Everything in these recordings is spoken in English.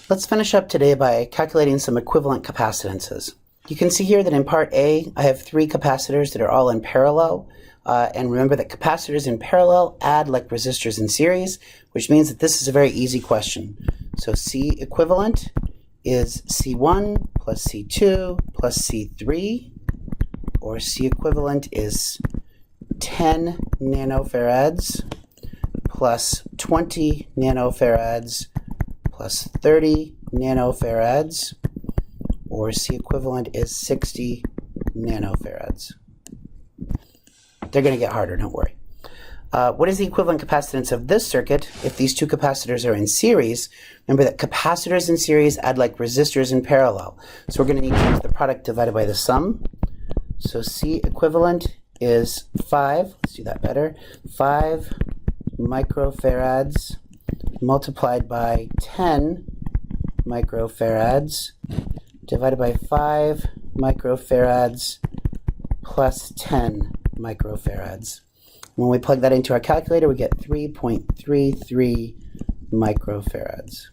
Let's finish up today by calculating some equivalent capacitances. You can see here that in part A, I have 3 capacitors that are all in parallel. And remember that capacitors in parallel add like resistors in series, which means that this is a very easy question. So C equivalent is C1 plus C2 plus C3, or C equivalent is 10 nanofarads plus 20 nanofarads plus 30 nanofarads, or C equivalent is 60 nanofarads. They're going to get harder, don't worry. What is the equivalent capacitance of this circuit if these 2 capacitors are in series? Remember that capacitors in series add like resistors in parallel. So we're going to need to use the product divided by the sum. So C equivalent is 5, let's do that better, 5 microfarads multiplied by 10 microfarads divided by 5 microfarads plus 10 microfarads. When we plug that into our calculator, we get 3.33 microfarads.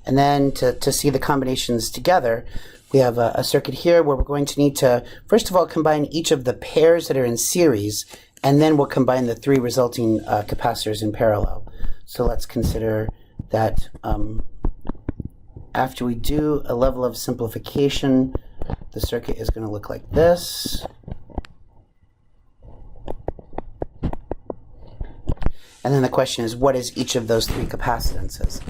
And then to see the combinations together, we have a circuit here where we're going to need to, first of all, combine each of the pairs that are in series, and then we'll combine the 3 resulting capacitors in parallel. So let's consider that after we do a level of simplification, the circuit is going to look like this. And then the question is, what is each of those 3 capacitances?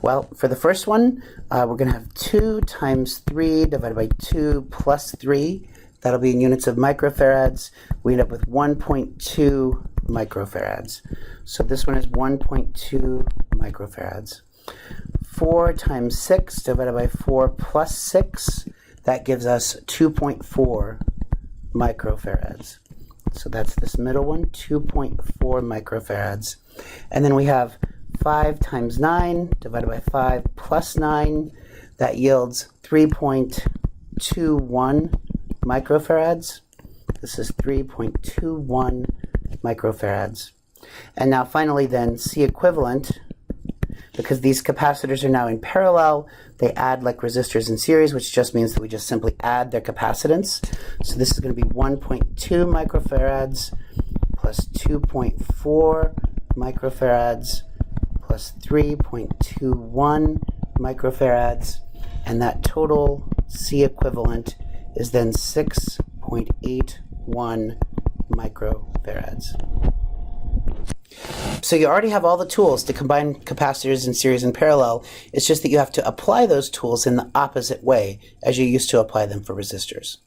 Well, for the first one, we're going to have 2 times 3 divided by 2 plus 3. That'll be in units of microfarads. We end up with 1.2 microfarads. So this one is 1.2 microfarads. 4 times 6 divided by 4 plus 6. That gives us 2.4 microfarads. So that's this middle one, 2.4 microfarads. And then we have 5 times 9 divided by 5 plus 9. That yields 3.21 microfarads. This is 3.21 microfarads. And now finally then, C equivalent, because these capacitors are now in parallel, they add like resistors in series, which just means that we just simply add their capacitance. So this is going to be 1.2 microfarads plus 2.4 microfarads plus 3.21 microfarads, and that total C equivalent is then 6.81 microfarads. So you already have all the tools to combine capacitors in series and parallel. It's just that you have to apply those tools in the opposite way as you used to apply them for resistors.